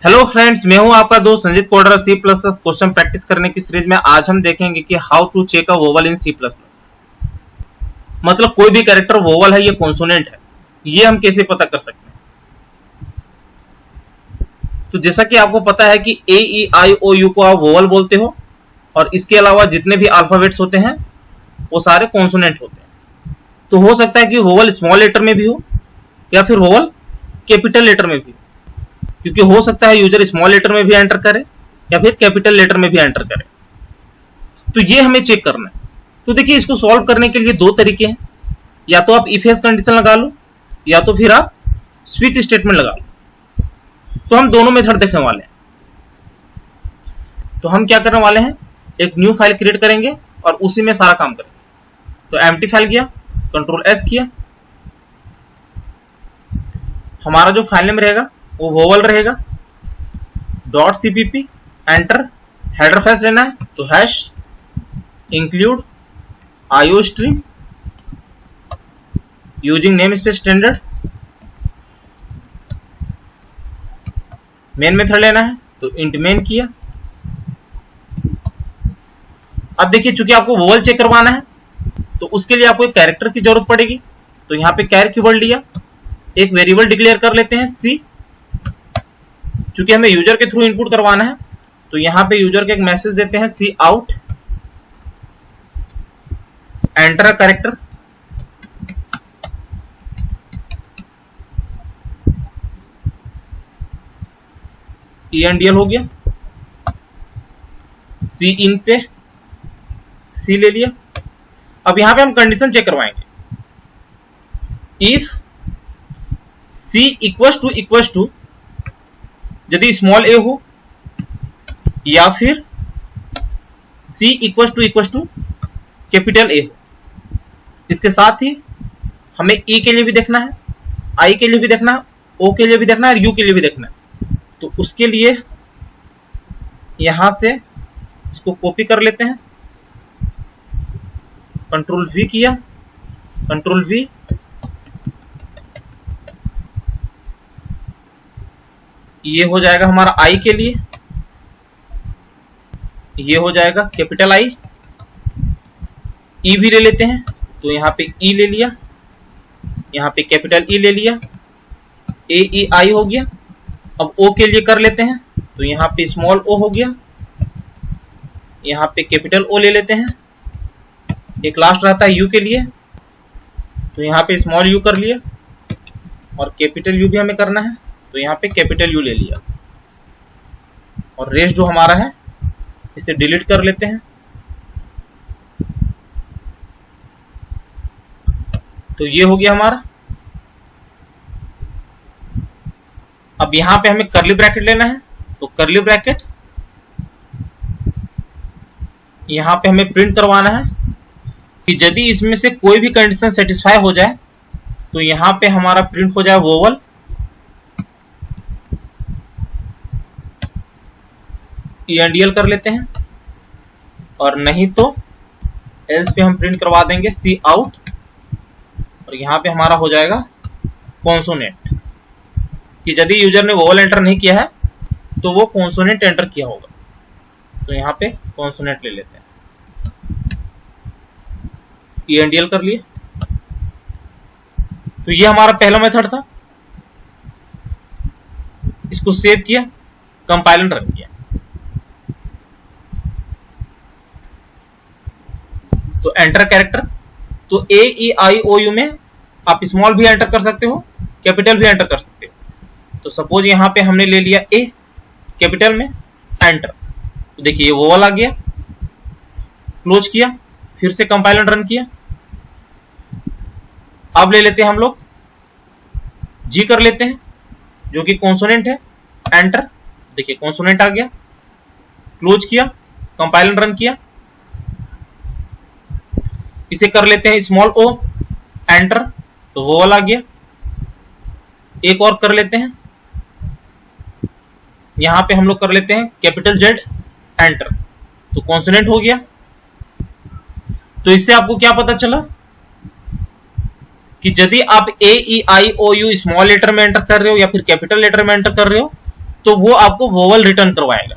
Hello friends, मैं हूं आपका दोस्त Sanjeet Kodra. C plus plus question practice करने की सीरीज में आज हम देखेंगे कि how to check a vowel in C plus plus. मतलब कोई भी कैरेक्टर वोवल है या कॉन्सोनेंट है, ये हम कैसे पता कर सकते हैं। तो जैसा कि आपको पता है कि ए ई आई ओ यू को आप वोवल बोलते हो, और इसके अलावा जितने भी अल्फाबेट्स होते हैं वो सारे कॉन्सोनेंट होते हैं। तो हो सकता है कि वोवल स्मॉल लेटर में भी हो या फिर वोवल कैपिटल लेटर में भी, क्योंकि हो सकता है यूजर स्मॉल लेटर में भी एंटर करे या फिर कैपिटल लेटर में भी एंटर करे। तो ये हमें चेक करना है। तो देखिए, इसको सॉल्व करने के लिए दो तरीके हैं। या तो आप इफ एल्स कंडीशन लगा लो, या तो फिर आप स्विच स्टेटमेंट लगा लो। तो हम दोनों मेथड देखने वाले हैं। तो हम क्या करने वाले हैं, एक न्यू फाइल क्रिएट करेंगे और उसी में सारा काम करेंगे। तो एम्प्टी फाइल किया, कंट्रोल एस किया, हमारा जो फाइल नेम रहेगा वो वोवल रहेगा। .cpp एंटर, हेडर फाइल्स लेना है तो hash include iostream using name space standard. Main method लेना है तो इंट मेन किया। अब देखिए, चूंकि आपको वोवल चेक करवाना है तो उसके लिए आपको एक कैरेक्टर की जरूरत पड़ेगी। तो यहां पे कैर कीवर्ड लिया, एक वेरिएबल डिक्लेयर कर लेते हैं सी। चूंकि हमें यूजर के थ्रू इनपुट करवाना है तो यहां पे यूजर के एक मैसेज देते हैं C out, enter a character. ENDL हो गया, सी इन पे सी ले लिया। अब यहां पे हम कंडीशन चेक करवाएंगे। इफ सी इक्वल्स टू यदि स्मॉल ए हो, या फिर सी इक्वल्स टू कैपिटल ए हो। इसके साथ ही हमें ई के लिए भी देखना है, आई के लिए भी देखना है, ओ के लिए भी देखना है और यू के लिए भी देखना है। तो उसके लिए यहां से इसको कॉपी कर लेते हैं, कंट्रोल वी किया, कंट्रोल वी, ये हो जाएगा हमारा आई के लिए, ये हो जाएगा कैपिटल आई। ई भी ले लेते हैं तो यहां पे ई ले लिया, यहां पे कैपिटल ई ले लिया, ए ई आई हो गया। अब ओ के लिए कर लेते हैं तो यहां पे स्मॉल ओ हो गया, यहां पे कैपिटल ओ ले लेते हैं। एक लास्ट रहता है यू के लिए, तो यहां पे स्मॉल यू कर लिया, और कैपिटल यू भी हमें करना है तो यहां पे कैपिटल यू ले लिया। और रेस्ट जो हमारा है इसे डिलीट कर लेते हैं। तो ये हो गया हमारा। अब यहां पे हमें कर्ली ब्रैकेट लेना है तो कर्ली ब्रैकेट, यहां पे हमें प्रिंट करवाना है कि यदि इसमें से कोई भी कंडीशन सेटिस्फाई हो जाए तो यहां पे हमारा प्रिंट हो जाए वोवल। ENDL कर लेते हैं, और नहीं तो एल्स पे हम प्रिंट करवा देंगे सी आउट, और यहां पे हमारा हो जाएगा कॉन्सोनेंट। कि यदि यूजर ने वोवल एंटर नहीं किया है तो वो कॉन्सोनेंट एंटर किया होगा। तो यहां पे कॉन्सोनेंट ले लेते हैं, ENDL कर लिए। तो ये हमारा पहला मेथड था। इसको सेव किया, कंपाइल एंड रन किया। तो एंटर कैरेक्टर, तो ए ई आई ओ यू में आप स्मॉल भी एंटर कर सकते हो, कैपिटल भी एंटर कर सकते हो। तो सपोज यहां पे हमने ले लिया ए कैपिटल में, एंटर। तो देखिए ये वोवल आ गया, क्लोज किया, फिर से कंपाइल एंड रन किया। अब ले लेते हैं हम लोग जी कर लेते हैं, जो कि कॉन्सोनेंट है, एंटर। देखिए कॉन्सोनेंट आ गया, क्लोज किया, कंपाइल एंड रन किया। इसे कर लेते हैं स्मॉल ओ, एंटर, तो वोवल आ गया। एक और कर लेते हैं, यहां पे हम लोग कर लेते हैं कैपिटल जेड, एंटर, तो कॉन्सोनेंट हो गया। तो इससे आपको क्या पता चला कि यदि आप ए ई आई ओ यू स्मॉल लेटर में एंटर कर रहे हो या फिर कैपिटल लेटर में एंटर कर रहे हो तो वो आपको वोवल रिटर्न करवाएगा।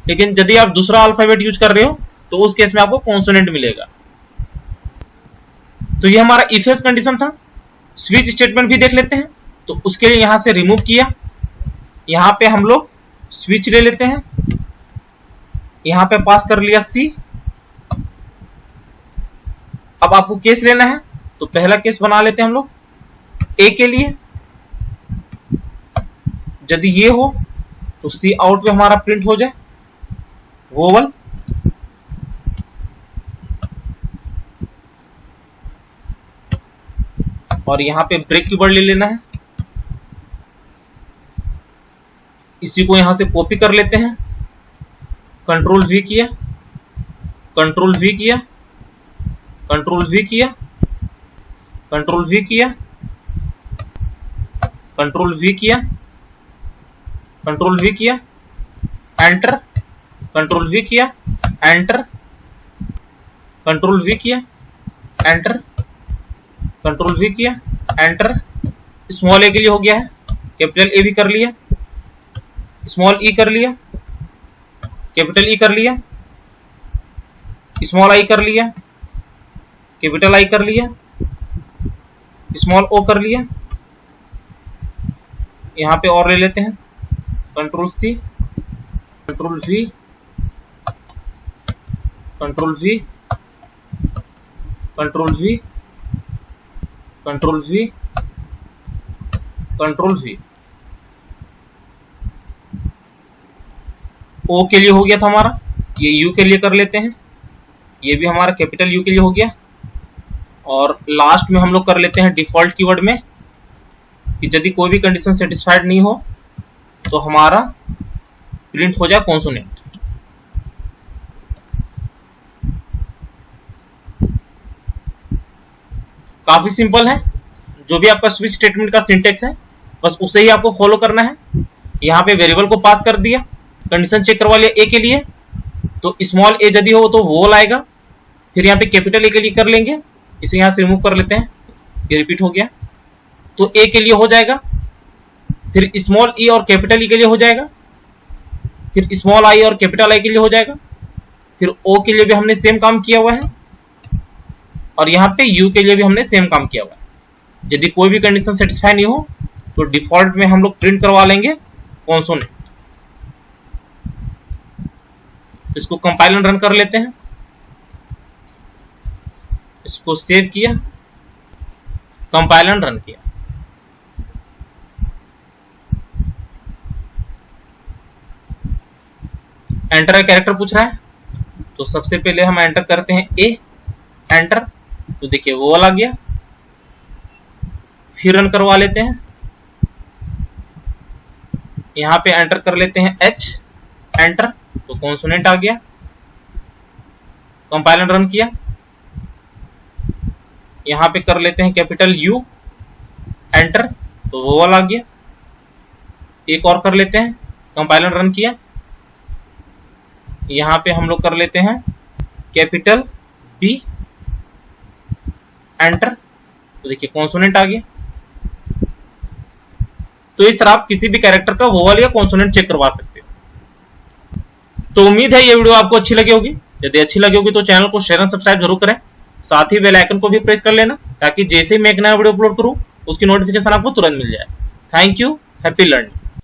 लेकिन यदि आप दूसरा अल्फाबेट यूज कर रहे हो तो उस केस में आपको कॉन्सोनेंट मिलेगा। तो ये हमारा इफ एल्स कंडीशन था। स्विच स्टेटमेंट भी देख लेते हैं। तो उसके लिए यहां से रिमूव किया, यहां पे हम लोग स्विच ले लेते हैं, यहां पे पास कर लिया सी। अब आपको केस लेना है तो पहला केस बना लेते हैं हम लोग ए के लिए। यदि ये हो तो सी आउट पे हमारा प्रिंट हो जाए वोवल। और यहां पे ब्रेक कीवर्ड ले लेना है, इसी को यहां से कॉपी कर लेते हैं, कंट्रोल वी किया, कंट्रोल वी किया, कंट्रोल वी किया, कंट्रोल वी किया, कंट्रोल वी किया, कंट्रोल वी किया, एंटर, कंट्रोल वी किया, एंटर, कंट्रोल वी किया, एंटर, कंट्रोल वी किया, एंटर। स्मॉल ए के लिए हो गया है, कैपिटल ए भी कर लिया, स्मॉल ई कर लिया, कैपिटल ई कर लिया, स्मॉल आई कर लिया, कैपिटल आई कर लिया, स्मॉल ओ कर लिया। यहां पे और ले लेते हैं, control C, control V, control V, control V, control V, control V. ओ के लिए हो गया था हमारा, ये यू के लिए कर लेते हैं, ये भी हमारा कैपिटल यू के लिए हो गया। और लास्ट में हम लोग कर लेते हैं डिफॉल्ट कीवर्ड में कि यदि कोई भी कंडीशन सेटिस्फाइड नहीं हो तो हमारा प्रिंट हो जाए कॉन्सोनेंट। काफी सिंपल है, जो भी आपका स्विच स्टेटमेंट का सिंटेक्स है बस उसे ही आपको फॉलो करना है। यहाँ पे वेरिएबल को पास कर दिया, कंडीशन चेक करवा लिया ए के लिए, तो स्मॉल ए यदि हो तो वोवल आएगा। फिर यहाँ पे कैपिटल ए के लिए कर लेंगे, इसे यहाँ से रिमूव कर लेते हैं, ये रिपीट हो गया तो ए के लिए हो जाएगा। फिर स्मॉल ई और कैपिटल ई के लिए हो जाएगा, फिर स्मॉल आई और कैपिटल आई के लिए हो जाएगा, फिर ओ के लिए भी हमने सेम काम किया हुआ है, और यहाँ पे यू के लिए भी हमने सेम काम किया हुआ है। यदि कोई भी कंडीशन सेटिस्फाई नहीं हो तो डिफॉल्ट में हम लोग प्रिंट करवा लेंगे कॉन्सोनेंट। इसको कंपाइल एंड रन कर लेते हैं, इसको सेव किया, कंपाइल एंड रन किया। एंटर का कैरेक्टर पूछ रहा है, तो सबसे पहले हम एंटर करते हैं ए, एंटर, तो देखिए वो वाला गया। फिर रन करवा लेते हैं, यहां पे एंटर कर लेते हैं एच, एंटर, तो कॉन्सोनेंट आ गया। कंपाइल एंड रन किया, यहां पे कर लेते हैं कैपिटल यू, एंटर, तो वो वाला आ गया। एक और कर लेते हैं, कंपाइल एंड रन किया, यहां पे हम लोग कर लेते हैं कैपिटल बी, एंटर, तो देखिए कॉन्सोनेंट आ गया। तो इस तरह आप किसी भी कैरेक्टर का वोवल या कॉन्सोनेंट चेक करवा सकते हो। तो उम्मीद है ये वीडियो आपको अच्छी लगी होगी। यदि अच्छी लगी होगी तो चैनल को शेयर और सब्सक्राइब जरूर करें, साथ ही बेल आइकन को भी प्रेस कर लेना ताकि जैसे ही मैं एक नया वीडियो अपलोड करूं उसकी नोटिफिकेशन आपको तुरंत मिल जाए। Thank you, happy learning.